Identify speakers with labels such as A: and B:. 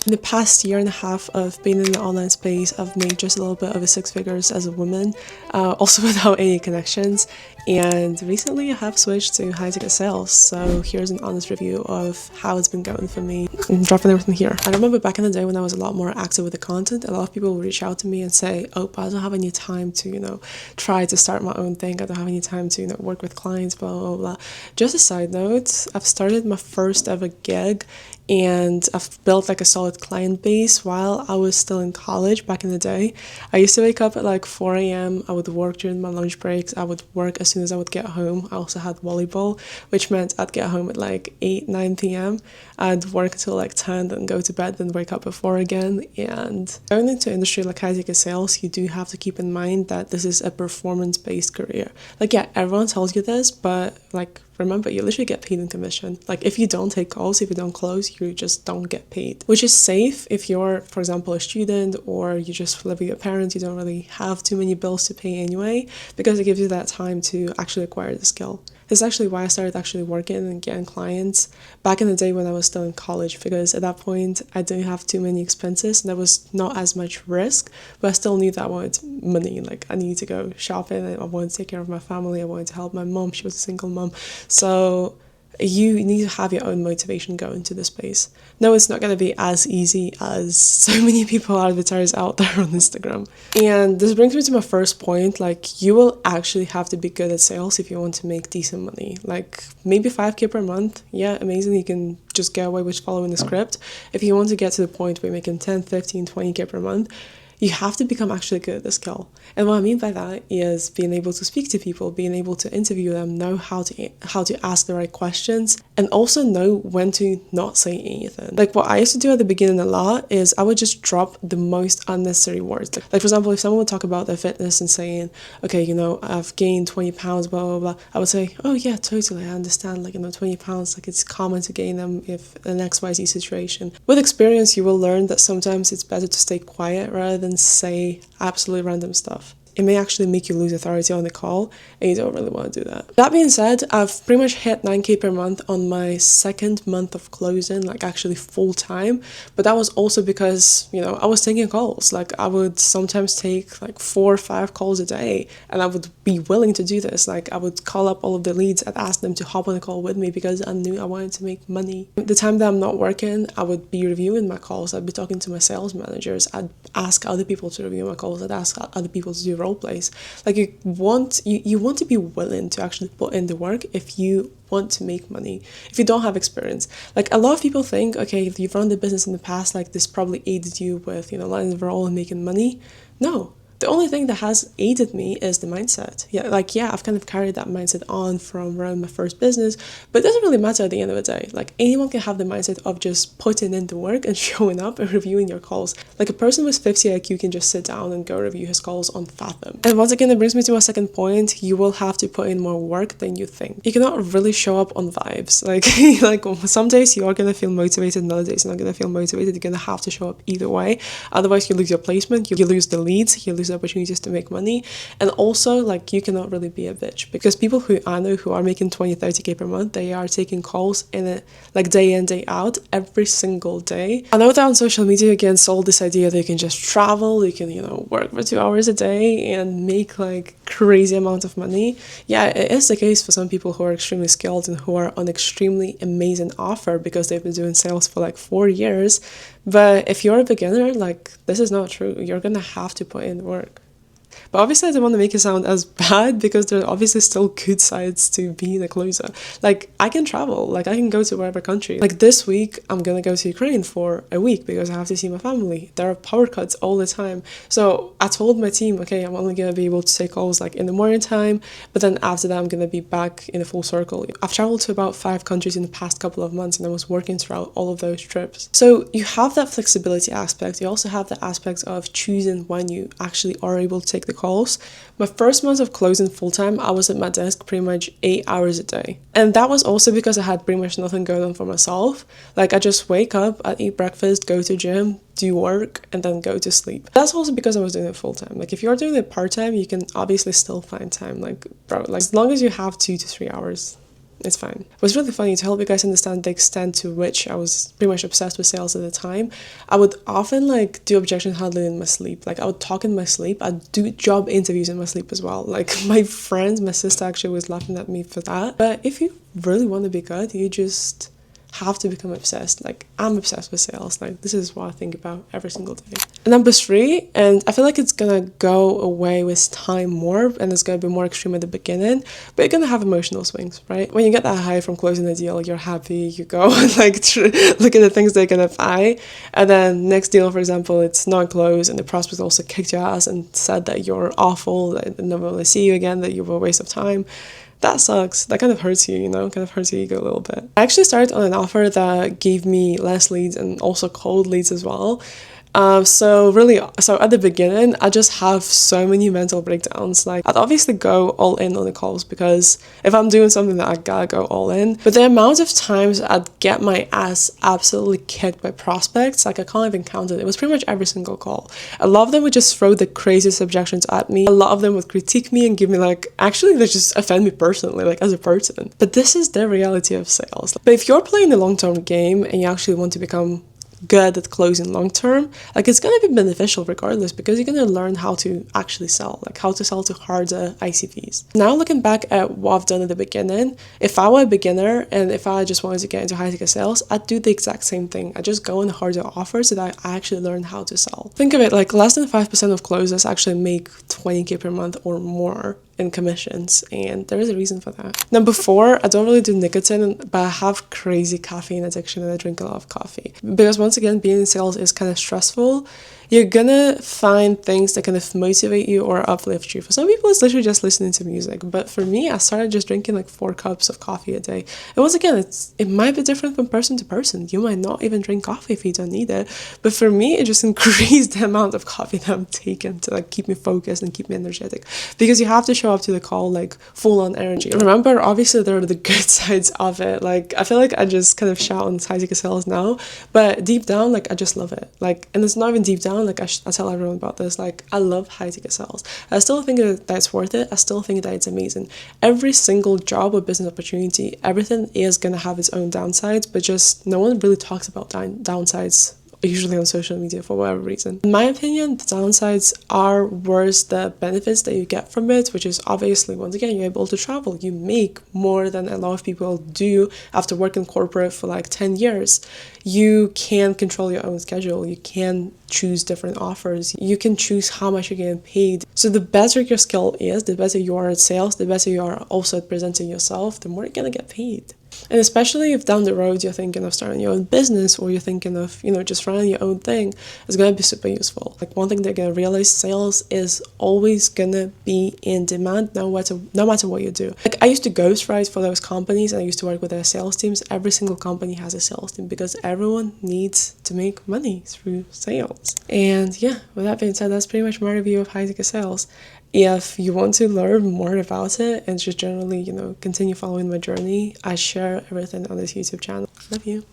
A: In the past year and a half of being in the online space, I've made just a little bit over six figures as a woman, also without any connections. And recently I have switched to high ticket sales. So here's an honest review of how it's been going for me. I'm dropping everything here. I remember back in the day when I was a lot more active with the content, a lot of people would reach out to me and say, oh, but I don't have any time to, try to start my own thing. I don't have any time to, work with clients, blah, blah, blah. Just a side note, I've started my first ever gig and I've built like a solid client base while I was still in college back in the day. I used to wake up at like 4 a.m. I would work during my lunch breaks. I would work as soon as I would get home. I also had volleyball, which meant I'd get home at like 8, 9 p.m. I'd work until like 10, then go to bed, then wake up at 4 again. And going into industry like high ticket sales, you do have to keep in mind that this is a performance-based career. Like, yeah, everyone tells you this, but like, remember, you literally get paid in commission. Like, if you don't take calls, if you don't close, you just don't get paid. Which is safe if you're, for example, a student or you just live with your parents, you don't really have too many bills to pay anyway, because it gives you that time to actually acquire the skill. This is actually why I started actually working and getting clients back in the day when I was still in college, because at that point I didn't have too many expenses and there was not as much risk, but I still knew that I wanted money. Like, I needed to go shopping, I wanted to take care of my family, I wanted to help my mom, she was a single mom. So you need to have your own motivation go into the space. No, it's not going to be as easy as so many people advertise out there on Instagram. And this brings me to my first point. Like, you will actually have to be good at sales if you want to make decent money. Like, maybe 5K per month. Yeah, amazing. You can just get away with following the script. If you want to get to the point where you're making 10, 15, 20K per month, you have to become actually good at the skill. And what I mean by that is being able to speak to people, being able to interview them, know how to ask the right questions, and also know when to not say anything. Like, what I used to do at the beginning a lot is I would just drop the most unnecessary words. Like for example, if someone would talk about their fitness and saying, okay, I've gained 20 pounds, blah, blah, blah, I would say, oh yeah, totally, I understand, like, 20 pounds, like, it's common to gain them if an XYZ situation. With experience, you will learn that sometimes it's better to stay quiet rather than say absolutely random stuff. It may actually make you lose authority on the call, and you don't really want to do that. That being said, I've pretty much hit 9K per month on my second month of closing, like actually full time. But that was also because, I was taking calls. Like, I would sometimes take like 4 or 5 calls a day, and I would be willing to do this. Like, I would call up all of the leads and ask them to hop on a call with me because I knew I wanted to make money. The time that I'm not working, I would be reviewing my calls. I'd be talking to my sales managers. I'd ask other people to review my calls. I'd ask other people to do role plays. Like, you want to be willing to actually put in the work if you want to make money, if you don't have experience. Like, a lot of people think, okay, if you've run the business in the past, like, this probably aided you with, landing the role and making money. No. The only thing that has aided me is the mindset. Yeah, I've kind of carried that mindset on from around my first business, but it doesn't really matter at the end of the day. Like, anyone can have the mindset of just putting in the work and showing up and reviewing your calls. Like, a person with 50 IQ can just sit down and go review his calls on Fathom. And once again, it brings me to my second point. You will have to put in more work than you think. You cannot really show up on vibes. Like some days you are going to feel motivated, and other days you're not going to feel motivated. You're going to have to show up either way. Otherwise, you lose your placement, you lose the leads, you lose opportunities to make money. And also, like, you cannot really be a bitch, because people who I know who are making 20, 30K per month, they are taking calls in it like day in, day out, every single day. I know that on social media you get sold this idea that you can just travel, you can, work for 2 hours a day and make like crazy amount of money. Yeah, it is the case for some people who are extremely skilled and who are on extremely amazing offer because they've been doing sales for like 4 years. But if you're a beginner, like, this is not true. You're gonna have to put in work. But obviously I don't want to make it sound as bad, because there are obviously still good sides to being a closer. Like, I can travel, like, I can go to wherever country. Like, this week I'm gonna go to Ukraine for a week because I have to see my family. There are power cuts all the time. So I told my team, okay, I'm only gonna be able to take calls like in the morning time, but then after that I'm gonna be back in a full circle. I've traveled to about 5 countries in the past couple of months, and I was working throughout all of those trips. So you have that flexibility aspect. You also have the aspect of choosing when you actually are able to take the calls. My first month of closing full-time, I was at my desk pretty much 8 hours a day. And that was also because I had pretty much nothing going on for myself. Like, I just wake up, I eat breakfast, go to gym, do work, and then go to sleep. That's also because I was doing it full-time. Like, if you're doing it part-time, you can obviously still find time. Like, bro, like, as long as you have 2 to 3 hours, It's fine. It was really funny to help you guys understand the extent to which I was pretty much obsessed with sales at the time. I would often like do objection handling in my sleep. Like I would talk in my sleep. I'd do job interviews in my sleep as well. Like my friends, my sister actually was laughing at me for that. But if you really want to be good, you just have to become obsessed. Like I'm obsessed with sales. Like this is what I think about every single day. And number 3, and I feel like it's gonna go away with time more, and it's gonna be more extreme at the beginning, but you're gonna have emotional swings, right? When you get that high from closing the deal, you're happy, you go and like look at the things they're gonna buy, and then next deal, for example, it's not closed, and the prospect also kicked your ass and said that you're awful, that no one will see you again, that you were a waste of time. That sucks. That kind of hurts you, kind of hurts your ego a little bit. I actually started on an offer that gave me less leads and also cold leads as well. So at the beginning, I just have so many mental breakdowns. Like I'd obviously go all in on the calls because if I'm doing something that I gotta go all in. But the amount of times I'd get my ass absolutely kicked by prospects, like I can't even count it. It was pretty much every single call. A lot of them would just throw the craziest objections at me. A lot of them would critique me and give me like, actually they just offend me personally, like as a person. But this is the reality of sales. But if you're playing the long-term game and you actually want to become good at closing long term, like it's gonna be beneficial regardless, because you're gonna learn how to actually sell, like how to sell to harder ICPs. Now looking back at what I've done at the beginning, if I were a beginner and if I just wanted to get into high ticket sales, I'd do the exact same thing. I just go on harder offers so that I actually learn how to sell. Think of it like less than 5% of closers actually make 20k per month or more in commissions, and there is a reason for that. Number 4, I don't really do nicotine, but I have crazy caffeine addiction and I drink a lot of coffee. Because once again, being in sales is kind of stressful. You're gonna find things that kind of motivate you or uplift you. For some people, it's literally just listening to music. But for me, I started just drinking like 4 cups of coffee a day. And once again, it might be different from person to person. You might not even drink coffee if you don't need it. But for me, it just increased the amount of coffee that I'm taking to like keep me focused and keep me energetic. Because you have to show up to the call like full on energy. Remember, obviously there are the good sides of it. Like I feel like I just kind of shout on high ticket sales now, but deep down, like I just love it. Like, and it's not even deep down. Like I tell everyone about this, like I love high ticket sales. I still think that it's worth it. I still think that it's amazing. Every single job or business opportunity, everything is gonna have its own downsides, but just no one really talks about downsides usually on social media for whatever reason. In my opinion, the downsides are worse the benefits that you get from it, which is obviously, once again, you're able to travel. You make more than a lot of people do after working corporate for like 10 years. You can control your own schedule. You can choose different offers. You can choose how much you're getting paid. So the better your skill is, the better you are at sales, the better you are also at presenting yourself, the more you're gonna get paid. And especially if down the road you're thinking of starting your own business, or you're thinking of, just running your own thing, it's going to be super useful. Like one thing they're going to realize, sales is always going to be in demand no matter what you do. Like I used to ghostwrite for those companies and I used to work with their sales teams. Every single company has a sales team because everyone needs to make money through sales. And yeah, with that being said, that's pretty much my review of high ticket sales. If you want to learn more about it and just generally, continue following my journey, I share everything on this YouTube channel. Love you.